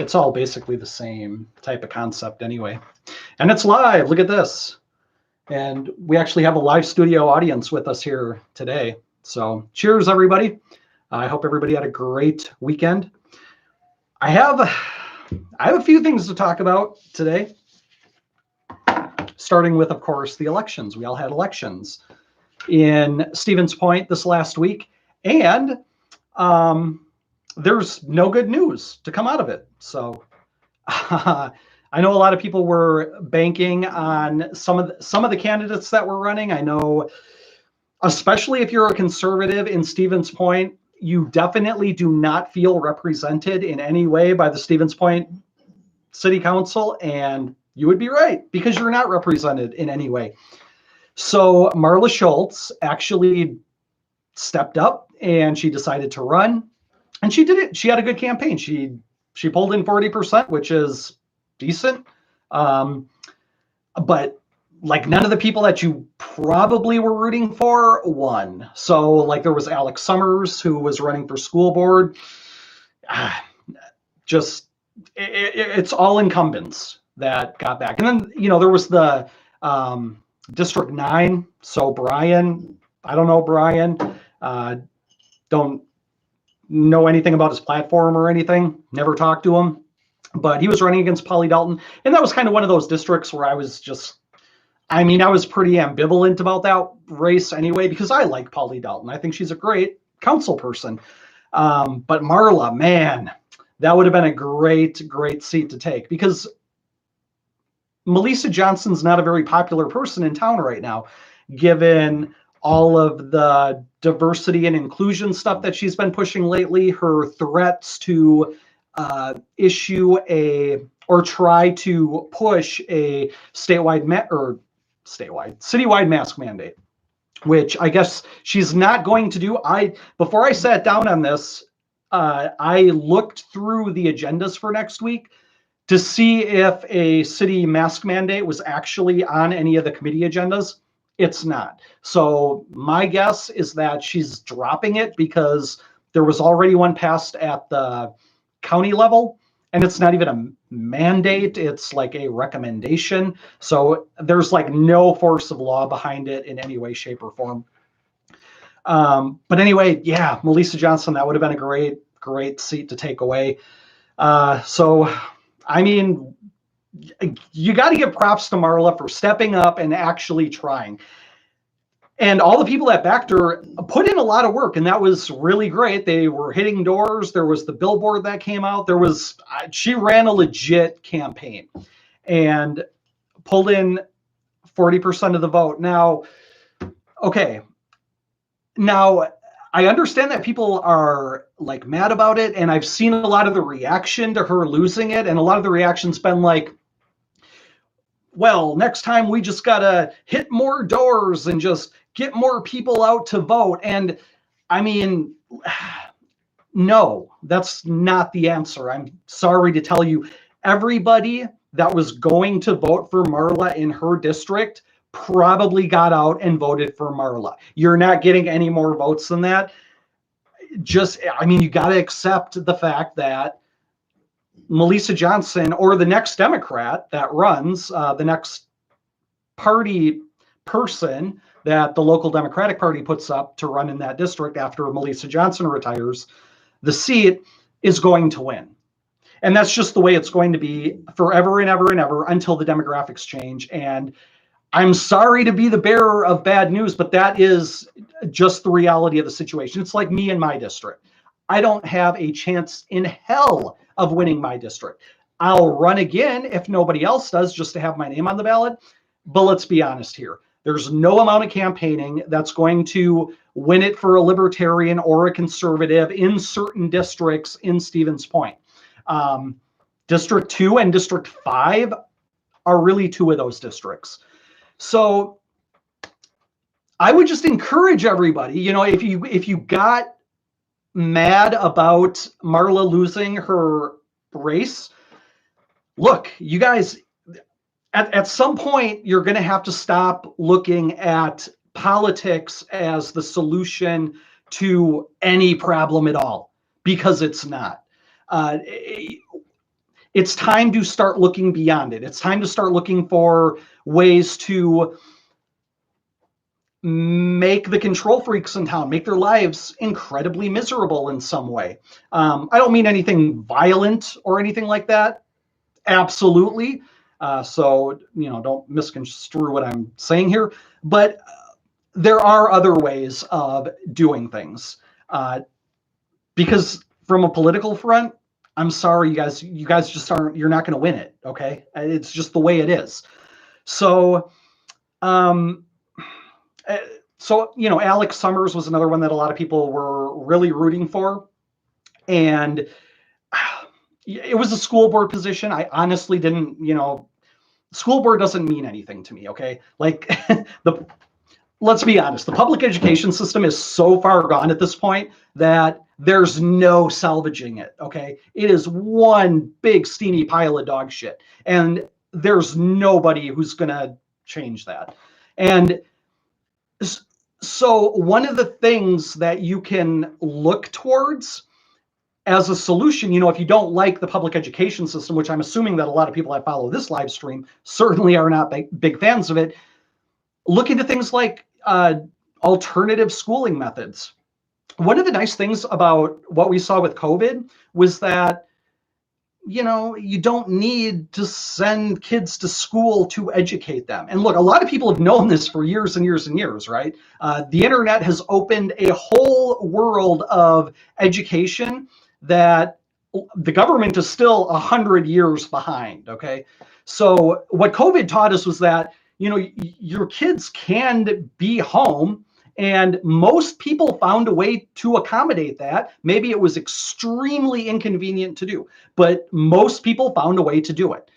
it's all basically the same type of concept anyway. And it's live. Look at this. And we actually have a live studio audience with us here today. So cheers, everybody. I hope everybody had a great weekend. I have a few things to talk about today, starting with, of course, the elections. We all had elections in Stevens Point this last week, and there's no good news to come out of it. So I know a lot of people were banking on some of the candidates that were running. I know, especially if you're a conservative in Stevens Point, you definitely do not feel represented in any way by the Stevens Point City Council, and you would be right, because you're not represented in any way. So Marla Schultz actually stepped up and she decided to run, and she did it. She had a good campaign. She pulled in 40%, which is decent. But like none of the people that you probably were rooting for won. So like there was Alex Summers, who was running for school board. Just it's all incumbents that got back. And then, there was the District 9. So Brian, I don't know Brian, don't know anything about his platform or anything, never talked to him, but he was running against Polly Dalton. And that was kind of one of those districts where I was pretty ambivalent about that race anyway, because I like Polly Dalton. I think she's a great council person. But Marla, man, that would have been a great, great seat to take, because Melissa Johnson's not a very popular person in town right now, given all of the diversity and inclusion stuff that she's been pushing lately, her threats to try to push a citywide mask mandate, which I guess she's not going to do. Before I sat down on this, I looked through the agendas for next week to see if a city mask mandate was actually on any of the committee agendas. It's not. So my guess is that she's dropping it because there was already one passed at the county level, and it's not even a mandate. It's like a recommendation. So there's like no force of law behind it in any way, shape, or form. But anyway, yeah, Melissa Johnson, that would have been a great, great seat to take away. So, I mean, you got to give props to Marla for stepping up and actually trying. And all the people that backed her put in a lot of work, and that was really great. They were hitting doors. There was the billboard that came out. She ran a legit campaign and pulled in 40% of the vote. Now, okay. Now, I understand that people are like mad about it, and I've seen a lot of the reaction to her losing it, and a lot of the reaction's been like, well, next time we just gotta hit more doors and just get more people out to vote. And I mean, no, that's not the answer. I'm sorry to tell you, everybody that was going to vote for Marla in her district probably got out and voted for Marla. You're not getting any more votes than that. You got to accept the fact that Melissa Johnson, or the next Democrat that runs, the next party person that the local Democratic Party puts up to run in that district after Melissa Johnson retires, the seat is going to win. And that's just the way it's going to be forever and ever and ever until the demographics change. And I'm sorry to be the bearer of bad news, but that is just the reality of the situation. It's like me in my district. I don't have a chance in hell of winning my district. I'll run again if nobody else does, just to have my name on the ballot. But let's be honest here. There's no amount of campaigning that's going to win it for a libertarian or a conservative in certain districts in Stevens Point. District 2 and District 5 are really two of those districts. So I would just encourage everybody, if you got mad about Marla losing her race, look, you guys, at some point, you're going to have to stop looking at politics as the solution to any problem at all, because it's not. it's time to start looking beyond it. It's time to start looking for ways to make the control freaks in town, make their lives incredibly miserable in some way. I don't mean anything violent or anything like that. Absolutely. So, don't misconstrue what I'm saying here. But there are other ways of doing things. Because from a political front, I'm sorry, you guys just aren't, you're not going to win it. Okay. It's just the way it is. So, um, Alex Summers was another one that a lot of people were really rooting for. And it was a school board position. I honestly didn't, school board doesn't mean anything to me. Okay. Like let's be honest, the public education system is so far gone at this point that there's no salvaging it. Okay. It is one big steamy pile of dog shit. And there's nobody who's going to change that. And so one of the things that you can look towards as a solution, if you don't like the public education system, which I'm assuming that a lot of people that follow this live stream certainly are not big fans of it, look into things like alternative schooling methods. One of the nice things about what we saw with COVID was that, you don't need to send kids to school to educate them. And look, a lot of people have known this for years and years and years, right? The internet has opened a whole world of education that the government is still 100 years behind, okay? So what COVID taught us was that, your kids can be home, and most people found a way to accommodate that. Maybe it was extremely inconvenient to do, but most people found a way to do it.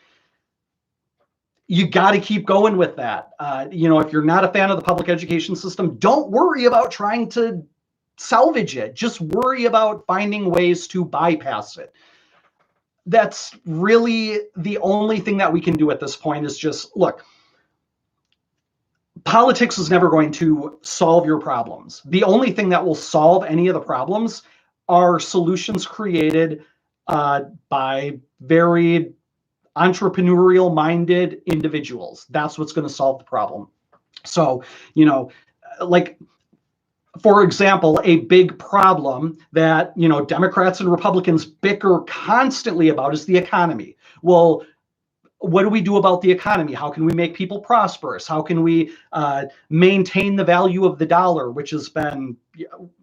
You got to keep going with that. If you're not a fan of the public education system, don't worry about trying to salvage it. Just worry about finding ways to bypass it. That's really the only thing that we can do at this point is just, look, politics is never going to solve your problems. The only thing that will solve any of the problems are solutions created by very entrepreneurial-minded individuals. That's what's going to solve the problem. So, like, for example, a big problem that, Democrats and Republicans bicker constantly about is the economy. Well, what do we do about the economy? How can we make people prosperous? How can we maintain the value of the dollar, which has been,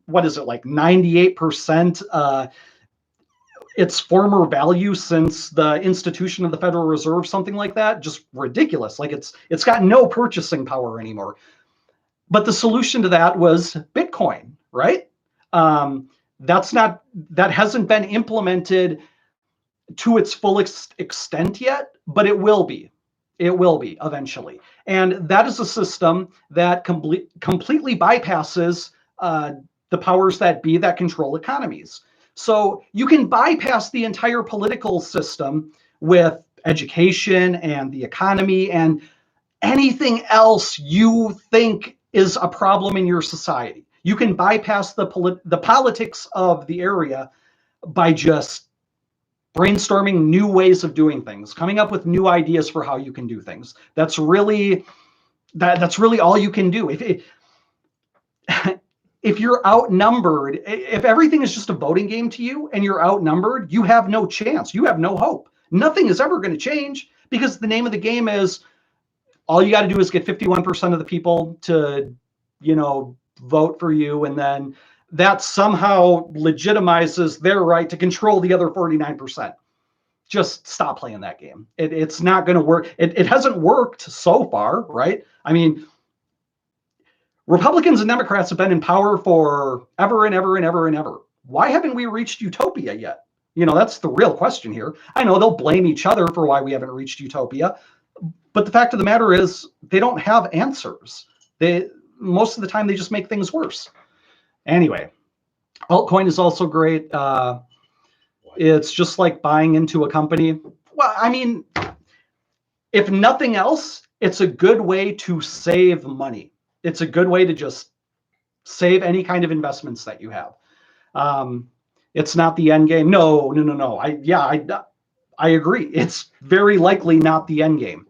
what is it, like 98% its former value since the institution of the Federal Reserve, something like that? Just ridiculous. Like it's got no purchasing power anymore. But the solution to that was Bitcoin, right? That hasn't been implemented to its full extent yet, but it will be. It will be eventually. And that is a system that completely bypasses the powers that be that control economies. So you can bypass the entire political system with education and the economy and anything else you think is a problem in your society. You can bypass the politics of the area by just brainstorming new ways of doing things, coming up with new ideas for how you can do things. That's really all you can do. If you're outnumbered, if everything is just a voting game to you and you're outnumbered, you have no chance. You have no hope. Nothing is ever going to change because the name of the game is all you got to do is get 51% of the people to, vote for you, and then that somehow legitimizes their right to control the other 49%. Just stop playing that game. It's not going to work. It hasn't worked so far, right? I mean, Republicans and Democrats have been in power for ever and ever and ever and ever. Why haven't we reached utopia yet? That's the real question here. I know they'll blame each other for why we haven't reached utopia, but the fact of the matter is they don't have answers. Most of the time they just make things worse. Anyway, altcoin is also great. It's just like buying into a company. Well, I mean, if nothing else, it's a good way to save money. It's a good way to just save any kind of investments that you have. It's not the end game. No. I agree. It's very likely not the end game.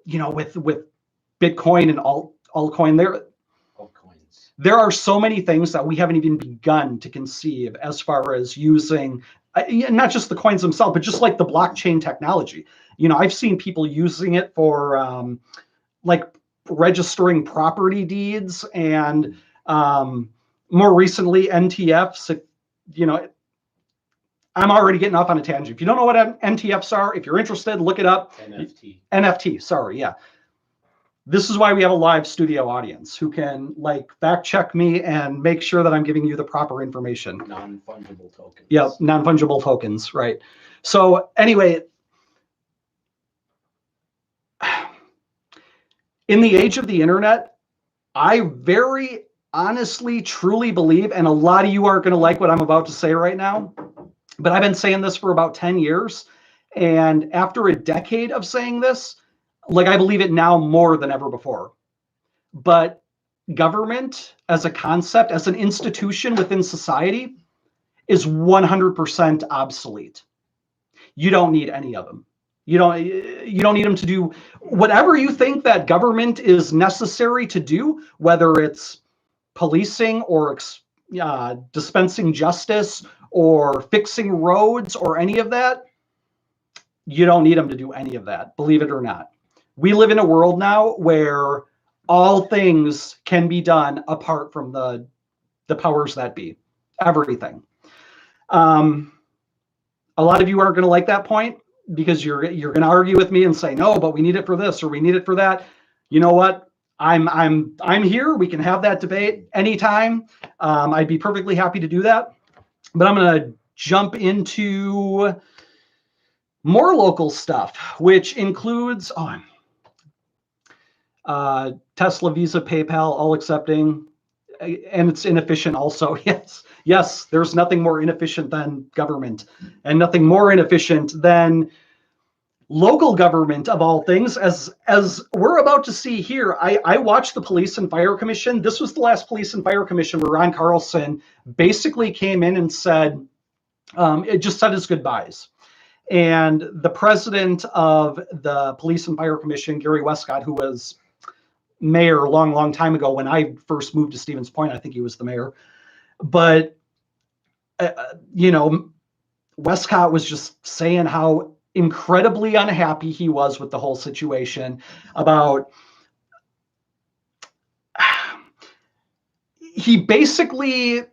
With Bitcoin and altcoin, there are so many things that we haven't even begun to conceive as far as using, not just the coins themselves, but just like the blockchain technology. I've seen people using it for like registering property deeds and more recently NTFs. I'm already getting off on a tangent. If you don't know what NTFs are, if you're interested, look it up. NFT, sorry, yeah. This is why we have a live studio audience who can fact check me and make sure that I'm giving you the proper information. Non-fungible tokens. Yeah, non-fungible tokens, right. So anyway, in the age of the internet, I very honestly, truly believe, and a lot of you aren't going to like what I'm about to say right now, but I've been saying this for about 10 years. And after a decade of saying this, I believe it now more than ever before. But government as a concept, as an institution within society, is 100% obsolete. You don't need any of them. You don't need them to do whatever you think that government is necessary to do, whether it's policing or dispensing justice or fixing roads or any of that. You don't need them to do any of that, believe it or not. We live in a world now where all things can be done apart from the powers that be. Everything. A lot of you aren't going to like that point because you're going to argue with me and say, no, but we need it for this or we need it for that. You know what? I'm here. We can have that debate anytime. I'd be perfectly happy to do that. But I'm going to jump into more local stuff, which includes Tesla, Visa, PayPal, all accepting, and it's inefficient also. Yes, there's nothing more inefficient than government, and nothing more inefficient than local government of all things, as we're about to see here. I watched the Police and Fire Commission. This was the last Police and Fire Commission where Ron Carlson basically came in and said, it just said his goodbyes. And the president of the Police and Fire Commission, Gary Westcott, who was mayor a long time ago when I first moved to Stevens Point, I think he was the mayor. But, Westcott was just saying how incredibly unhappy he was with the whole situation. He basically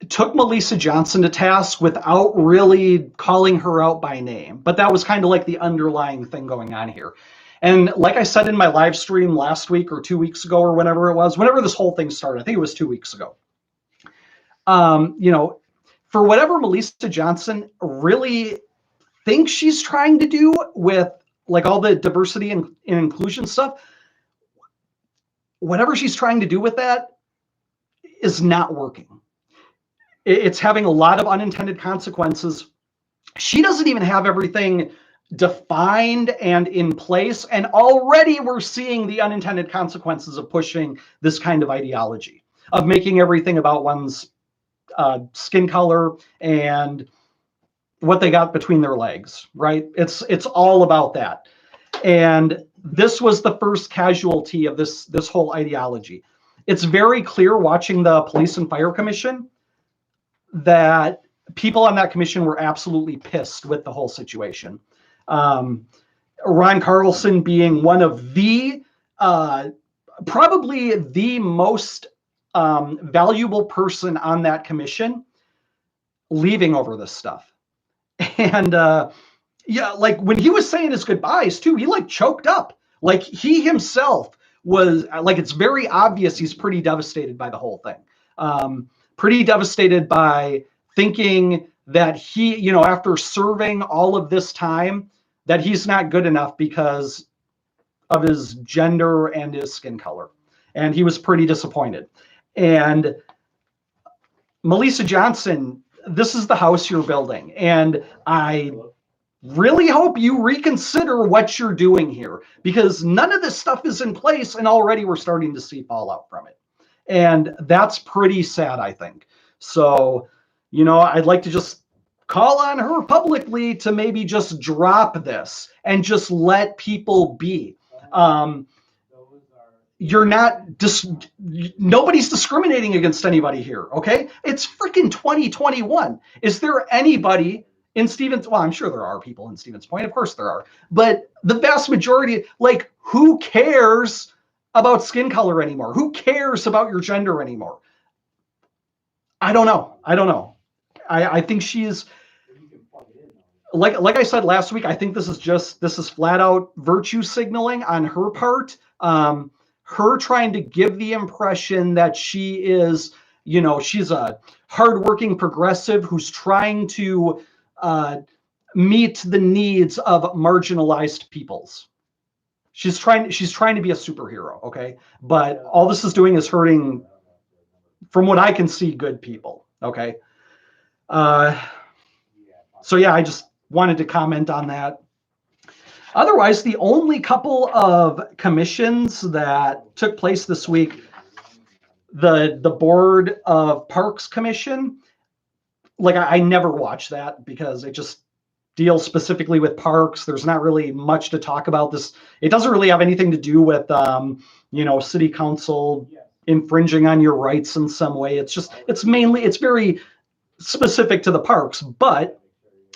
took Melissa Johnson to task without really calling her out by name. But that was kind of like the underlying thing going on here. And like I said in my live stream last week or 2 weeks ago or whenever it was, whenever this whole thing started, I think it was 2 weeks ago. For whatever Melissa Johnson really thinks she's trying to do with all the diversity and inclusion stuff, whatever she's trying to do with that is not working. It's having a lot of unintended consequences. She doesn't even have everything defined and in place, and already we're seeing the unintended consequences of pushing this kind of ideology, of making everything about one's skin color and what they got between their legs, right? It's all about that. And this was the first casualty of this whole ideology. It's very clear watching the Police and Fire Commission that people on that commission were absolutely pissed with the whole situation. Ron Carlson being one of the probably the most valuable person on that commission, leaving over this stuff. And when he was saying his goodbyes too, he choked up. He himself was it's very obvious he's pretty devastated by the whole thing. Pretty devastated by thinking that he, after serving all of this time, that he's not good enough because of his gender and his skin color. And he was pretty disappointed. And Melissa Johnson, this is the house you're building. And I really hope you reconsider what you're doing here, because none of this stuff is in place and already we're starting to see fallout from it. And that's pretty sad, I think. So, I'd like to just call on her publicly to maybe just drop this and just let people be. You're not nobody's discriminating against anybody here, okay? It's freaking 2021. Is there anybody in Stevens? Well, I'm sure there are people in Stevens Point. Of course there are. But the vast majority, like, who cares about skin color anymore? Who cares about your gender anymore? I don't know. I think she's like I said last week, I think this is flat out virtue signaling on her part. Her trying to give the impression that she is, she's a hardworking progressive who's trying to meet the needs of marginalized peoples. She's trying to be a superhero, okay? But all this is doing is hurting, from what I can see, good people, okay? So yeah, I just wanted to comment on that. Otherwise, the only couple of commissions that took place this week, the Board of Parks Commission, like I never watch that because it just deals specifically with parks. There's not really much to talk about this. It doesn't really have anything to do with, city council infringing on your rights in some way. It's very specific to the parks. But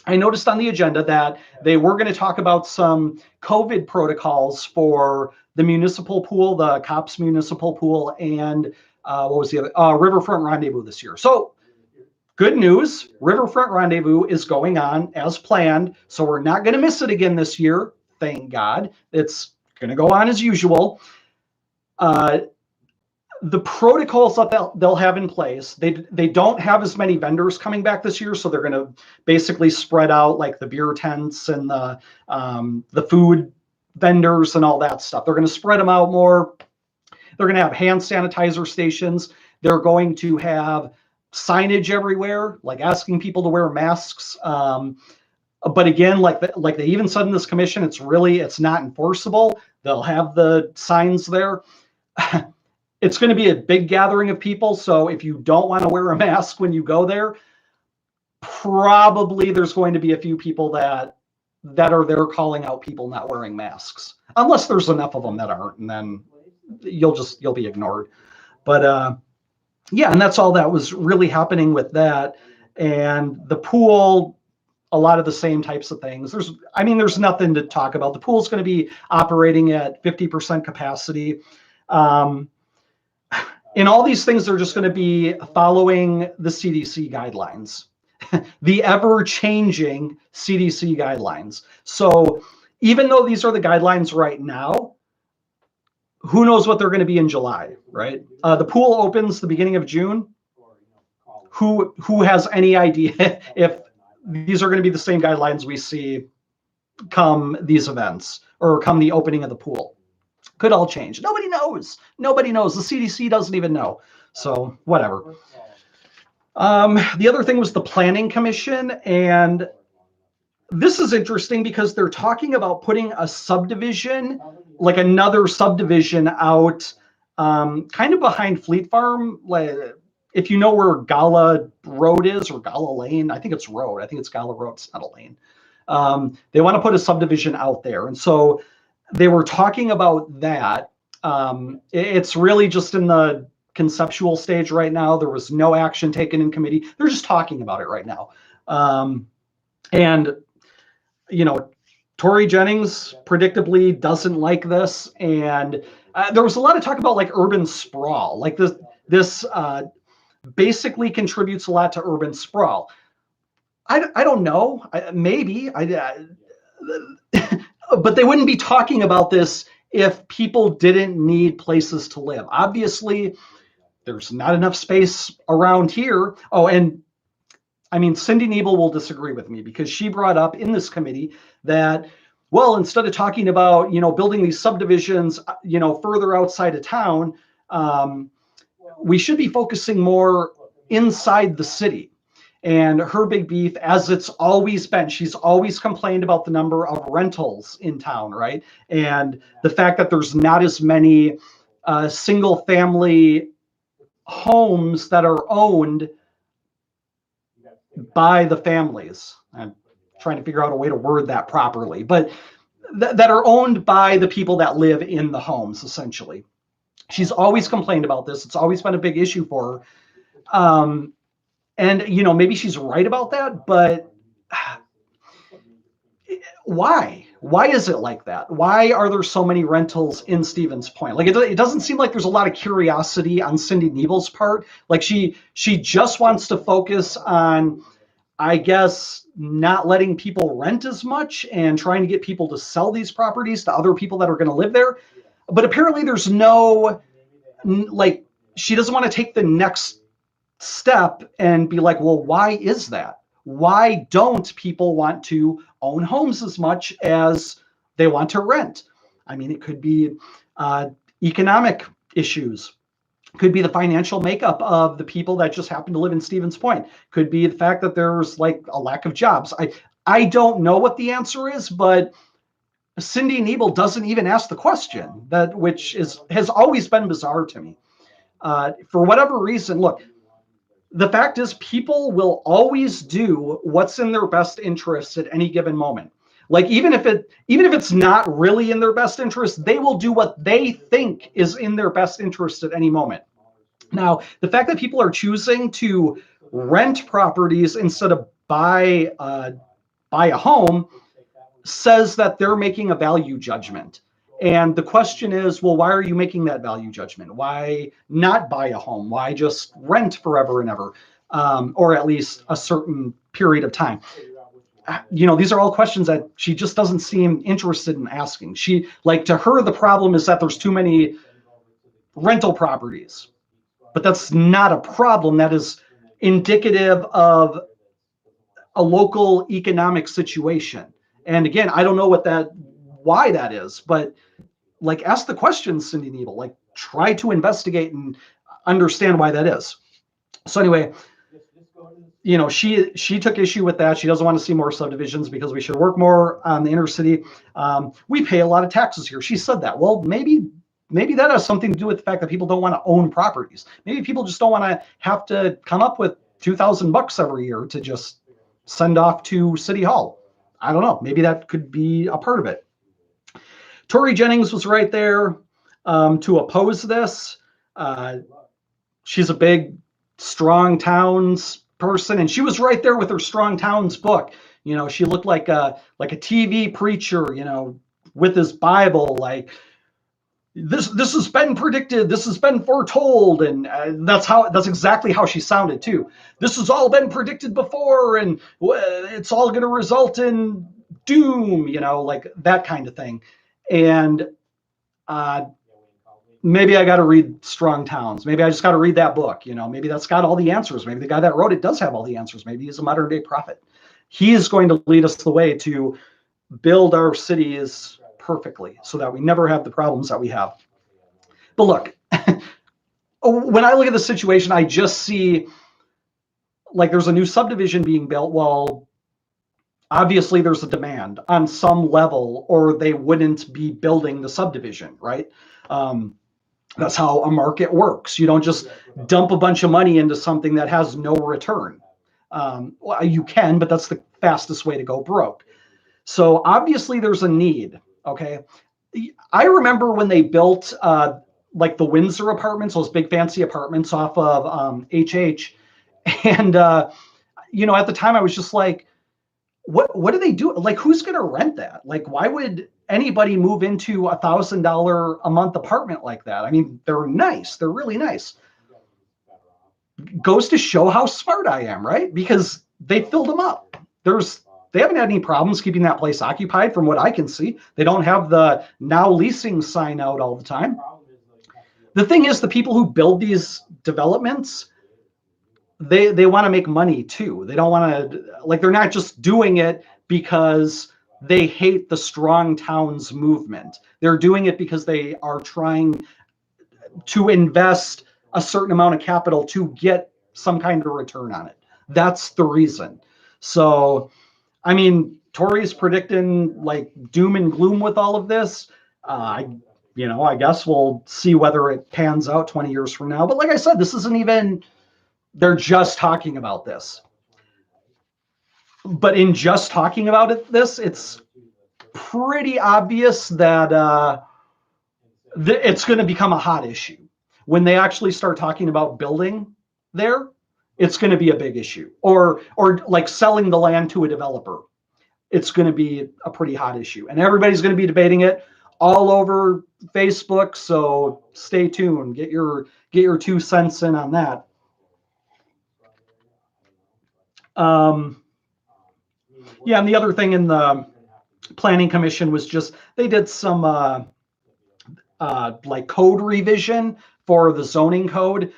I noticed on the agenda that they were going to talk about some COVID protocols for the municipal pool, the Cops municipal pool, and what was the other? Riverfront Rendezvous this year. So good news, Riverfront Rendezvous is going on as planned. So we're not going to miss it again this year. Thank God. It's going to go on as usual. The protocols that they'll have in place, they don't have as many vendors coming back this year, so they're going to basically spread out like the beer tents and the food vendors and all that stuff. They're going to spread them out more. They're going to have hand sanitizer stations. They're going to have signage everywhere, like asking people to wear masks. But again, like they even said in this commission, it's not enforceable. They'll have the signs there. It's going to be a big gathering of people. So if you don't want to wear a mask when you go there, probably there's going to be a few people that are there calling out people not wearing masks, unless there's enough of them that aren't, and then you'll be ignored. But yeah, and that's all that was really happening with that. And the pool, a lot of the same types of things. There's nothing to talk about. The pool's going to be operating at 50% capacity. In all these things, they're just going to be following the CDC guidelines, the ever-changing CDC guidelines. So even though these are the guidelines right now, who knows what they're going to be in July, right? The pool opens the beginning of June. Who has any idea if these are going to be the same guidelines we see come these events or come the opening of the pool? Could all change. Nobody knows. The CDC doesn't even know. So whatever. The other thing was the Planning Commission. And this is interesting because they're talking about putting a subdivision, like another subdivision out kind of behind Fleet Farm. Like, if you know where Gala Road is, or Gala Lane, I think it's road. I think it's Gala Road. It's not a lane. They want to put a subdivision out there. And so they were talking about that. It's really just in the conceptual stage right now. There was no action taken in committee. They're just talking about it right now. And, Tory Jennings predictably doesn't like this. And there was a lot of talk about like urban sprawl. Like this basically contributes a lot to urban sprawl. I don't know. Maybe. But they wouldn't be talking about this if people didn't need places to live. Obviously, there's not enough space around here. Oh, and Cindy Nebel will disagree with me because she brought up in this committee that, well, instead of talking about, building these subdivisions, further outside of town, we should be focusing more inside the city. And her big beef, as it's always been, she's always complained about the number of rentals in town, right? And the fact that there's not as many single family homes that are owned by the families. I'm trying to figure out a way to word that properly, but that are owned by the people that live in the homes, essentially. She's always complained about this. It's always been a big issue for her. And, maybe she's right about that, but why? Why is it like that? Why are there so many rentals in Stevens Point? Like, it doesn't seem like there's a lot of curiosity on Cindy Nebel's part. Like, she just wants to focus on, I guess, not letting people rent as much and trying to get people to sell these properties to other people that are going to live there. But apparently there's no, like, she doesn't want to take the next step and be like, well, why is that? Why don't people want to own homes as much as they want to rent? I mean, it could be economic issues. Could be the financial makeup of the people that just happen to live in Stevens Point. Could be the fact that there's like a lack of jobs. I don't know what the answer is, but Cindy Nebel doesn't even ask the question, which has always been bizarre to me. For whatever reason, look, the fact is people will always do what's in their best interest at any given moment. Like even if it's not really in their best interest, they will do what they think is in their best interest at any moment. Now, the fact that people are choosing to rent properties instead of buy a home says that they're making a value judgment. And the question is, well, why are you making that value judgment? Why not buy a home? Why just rent forever and ever, or at least a certain period of time? These are all questions that she just doesn't seem interested in asking. To her, the problem is that there's too many rental properties, but that's not a problem. That is indicative of a local economic situation. And again, I don't know why that is, but like ask the questions, Cindy Nebel, like try to investigate and understand why that is. So anyway, she took issue with that. She doesn't want to see more subdivisions because we should work more on the inner city. We pay a lot of taxes here. She said that. Well, maybe that has something to do with the fact that people don't want to own properties. Maybe people just don't want to have to come up with $2,000 every year to just send off to City Hall. I don't know. Maybe that could be a part of it. Tori Jennings was right there to oppose this. She's a big strong towns person, and she was right there with her strong towns book. She looked like a TV preacher, with his Bible, like this has been predicted, this has been foretold, and that's exactly how she sounded too. This has all been predicted before, and it's all going to result in doom, like that kind of thing. And maybe I got to read Strong Towns. Maybe I just got to read that book. Maybe that's got all the answers. Maybe the guy that wrote it does have all the answers. Maybe he's a modern day prophet. He is going to lead us the way to build our cities perfectly so that we never have the problems that we have. But look, when I look at the situation, I just see like there's a new subdivision being built. Well, obviously there's a demand on some level, or they wouldn't be building the subdivision, right? That's how a market works. You don't just dump a bunch of money into something that has no return. Well, you can, but that's the fastest way to go broke. So obviously there's a need, okay? I remember when they built like the Windsor apartments, those big fancy apartments off of HH. And, at the time I was just like, what do they do? Like, who's going to rent that? Like, why would anybody move into $1,000 a month apartment like that? I mean, they're nice. They're really nice. Goes to show how smart I am, right? Because they filled them up. They haven't had any problems keeping that place occupied from what I can see. They don't have the now leasing sign out all the time. The thing is, the people who build these developments, they want to make money too. They don't want to, like, they're not just doing it because they hate the strong towns movement. They're doing it because they are trying to invest a certain amount of capital to get some kind of return on it. That's the reason. So, I mean, Tori's predicting like doom and gloom with all of this. I guess we'll see whether it pans out 20 years from now. But like I said, this isn't even, they're just talking about this. but in just talking about it's pretty obvious that it's going to become a hot issue. When they actually start talking about building there, it's going to be a big issue. Or like selling the land to a developer, it's going to be a pretty hot issue, and everybody's going to be debating it all over Facebook. So stay tuned. Get your 2 cents in on that. Yeah, and the other thing in the Planning Commission was just they did some like code revision for the zoning code,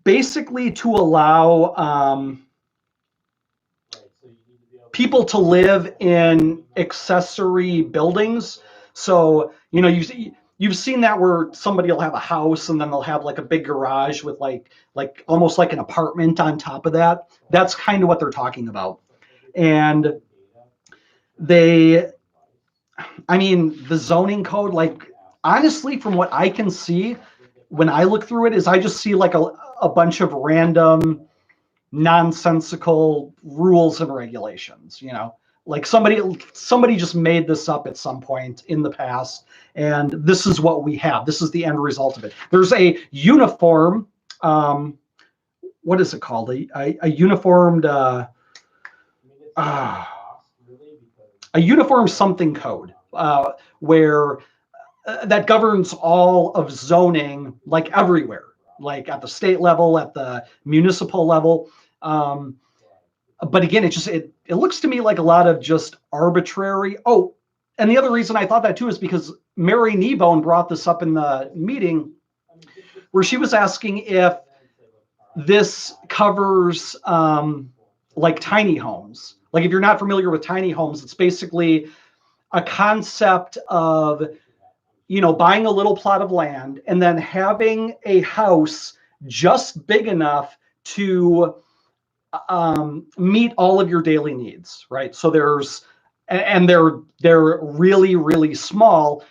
basically to allow people to live in accessory buildings. So, you know, you've seen that where somebody will have a house and then they'll have like a big garage with like almost like an apartment on top of that. That's kind of what they're talking about. And the zoning code, like, honestly, from what I can see when I look through it, is I just see like a bunch of random nonsensical rules and regulations, you know, like somebody just made this up at some point in the past, and this is what we have. This is the end result of it. There's a uniform, what is it called? A uniformed, a uniform something code, where that governs all of zoning, like everywhere, like at the state level, at the municipal level. But again, it looks to me like a lot of just arbitrary. Oh, and the other reason I thought that too is because Mary Kneebone brought this up in the meeting, where she was asking if this covers like tiny homes. Like, if you're not familiar with tiny homes, it's basically a concept of, you know, buying a little plot of land and then having a house just big enough to meet all of your daily needs, right? So they're really, really small,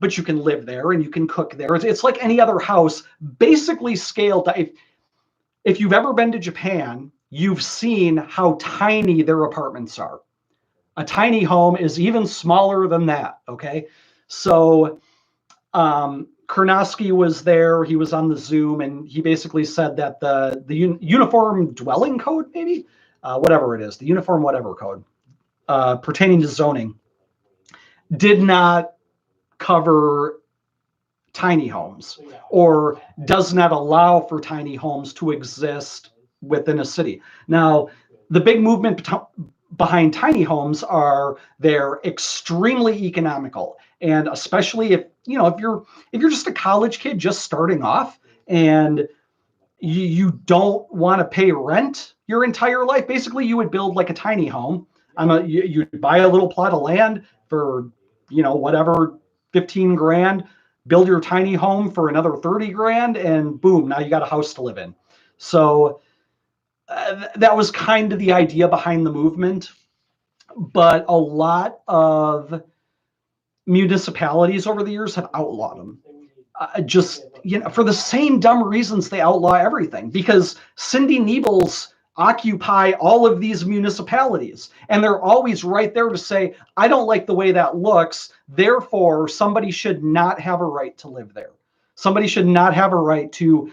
but you can live there and you can cook there. It's like any other house, basically scaled. If you've ever been to Japan, you've seen how tiny their apartments are. A tiny home is even smaller than that, okay? So Karnowski was there. He was on the Zoom, and he basically said that the uniform dwelling code, maybe, whatever it is, the uniform whatever code pertaining to zoning, did not cover tiny homes, or does not allow for tiny homes to exist within a city. Now, the big movement behind tiny homes are they're extremely economical, and especially if you're just a college kid just starting off and you don't want to pay rent your entire life. Basically, you would build like a tiny home. You'd buy a little plot of land for whatever, 15 grand, build your tiny home for another 30 grand, and boom, now you got a house to live in. So that was kind of the idea behind the movement. But a lot of municipalities over the years have outlawed them. Just, for the same dumb reasons they outlaw everything, because Cindy Neebles occupy all of these municipalities, and they're always right there to say, I don't like the way that looks, therefore somebody should not have a right to live there. Somebody should not have a right to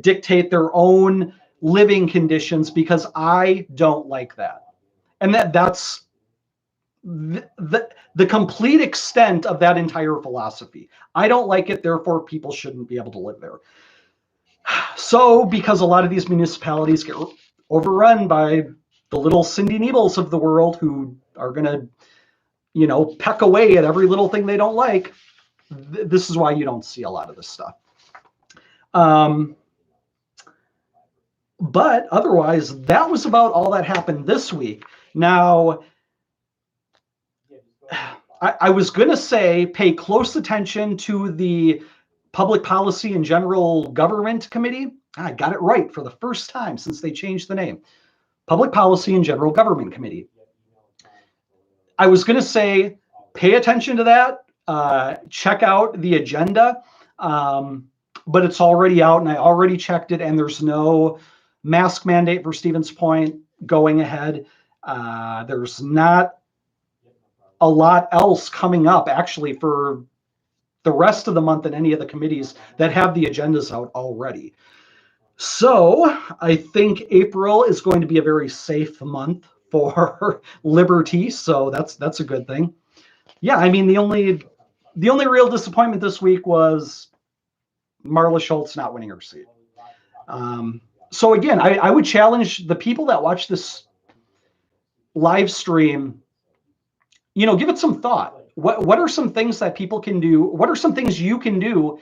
dictate their own living conditions because I don't like that. And that's the complete extent of that entire philosophy. I don't like it, therefore people shouldn't be able to live there. So, because a lot of these municipalities get overrun by the little Cindy Neebles of the world who are going to, peck away at every little thing they don't like, this is why you don't see a lot of this stuff. But otherwise, that was about all that happened this week. Now, I was going to say pay close attention to the Public Policy and General Government Committee. I got it right for the first time since they changed the name. Public Policy and General Government Committee. I was going to say pay attention to that. Check out the agenda. But it's already out, and I already checked it, and there's no mask mandate for Stevens Point going ahead. There's not a lot else coming up actually for the rest of the month in any of the committees that have the agendas out already. So I think April is going to be a very safe month for Liberty. So that's a good thing. Yeah, I mean the only real disappointment this week was Marla Schultz not winning her seat. So again, I would challenge the people that watch this live stream, give it some thought. What are some things that people can do? What are some things you can do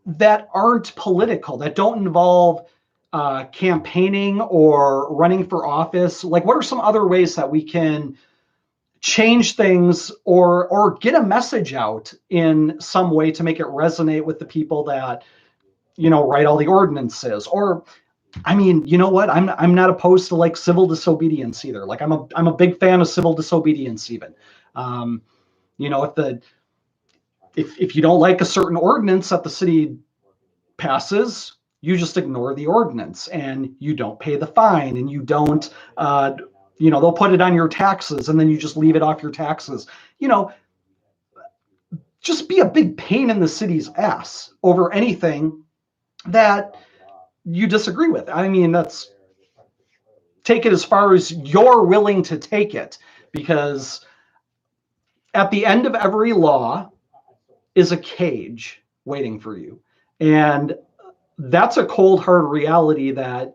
that aren't political, that don't involve campaigning or running for office? Like, what are some other ways that we can change things or get a message out in some way to make it resonate with the people that write all the ordinances? Or I mean, you know what? I'm not opposed to like civil disobedience either. Like I'm a big fan of civil disobedience even. If you don't like a certain ordinance that the city passes, you just ignore the ordinance and you don't pay the fine, and you don't they'll put it on your taxes and then you just leave it off your taxes. Just be a big pain in the city's ass over anything that you disagree with. I mean, take it as far as you're willing to take it, because at the end of every law is a cage waiting for you. And that's a cold, hard reality that,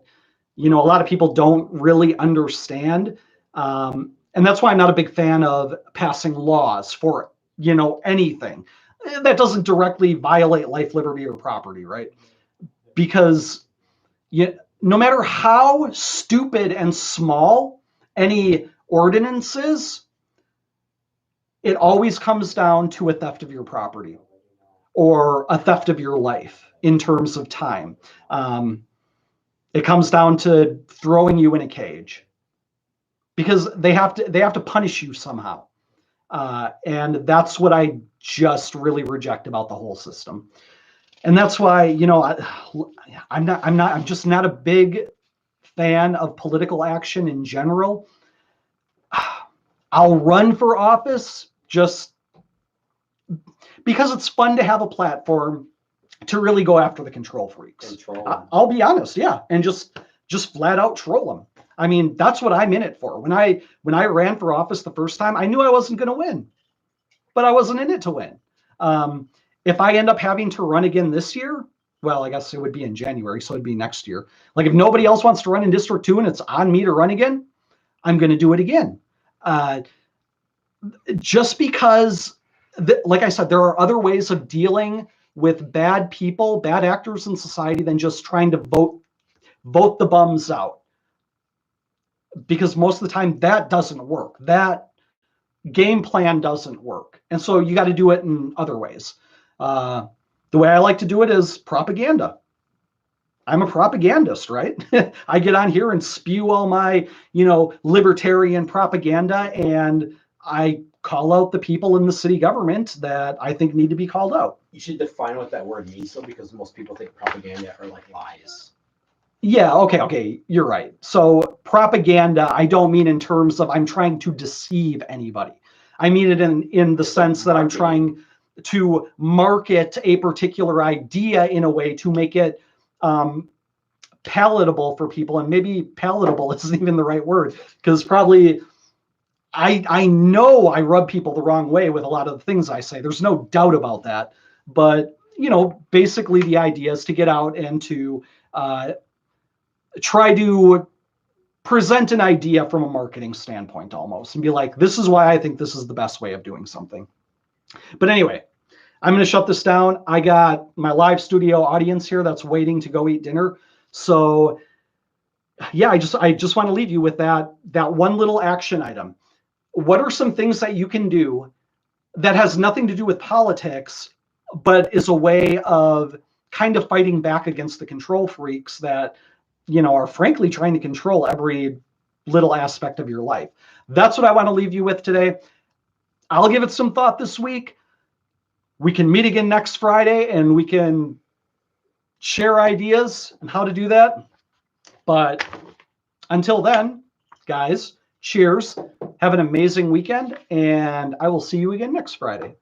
a lot of people don't really understand. And that's why I'm not a big fan of passing laws for, anything that doesn't directly violate life, liberty, or property, right? Because no matter how stupid and small any ordinance is, it always comes down to a theft of your property or a theft of your life in terms of time. It comes down to throwing you in a cage because they have to punish you somehow. And that's what I just really reject about the whole system. And that's why, I'm just not a big fan of political action in general. I'll run for office just because it's fun to have a platform to really go after the control freaks. I'll be honest, yeah, and just flat out troll them. I mean, that's what I'm in it for. When I ran for office the first time, I knew I wasn't going to win, but I wasn't in it to win. If I end up having to run again this year, well, I guess it would be in January, so it'd be next year. Like if nobody else wants to run in District 2 and it's on me to run again, I'm going to do it again. Just because, like I said, there are other ways of dealing with bad people, bad actors in society than just trying to vote the bums out. Because most of the time that doesn't work. That game plan doesn't work. And so you got to do it in other ways. The way I like to do it is propaganda. I'm a propagandist, right? I get on here and spew all my, libertarian propaganda, and I call out the people in the city government that I think need to be called out. You should define what that word means, though, because most people think propaganda are like lies. Yeah, okay, you're right. So propaganda, I don't mean in terms of I'm trying to deceive anybody. I mean it in the sense that I'm trying to market a particular idea in a way to make it palatable for people. And maybe palatable isn't even the right word, because probably I know I rub people the wrong way with a lot of the things I say. There's no doubt about that. But, basically the idea is to get out and to try to present an idea from a marketing standpoint almost and be like, this is why I think this is the best way of doing something. But anyway, I'm going to shut this down. I got my live studio audience here that's waiting to go eat dinner. So yeah, I just want to leave you with that one little action item. What are some things that you can do that has nothing to do with politics, but is a way of kind of fighting back against the control freaks that, are frankly trying to control every little aspect of your life? That's what I want to leave you with today. I'll give it some thought this week. We can meet again next Friday and we can share ideas on how to do that. But until then, guys, cheers. Have an amazing weekend, and I will see you again next Friday.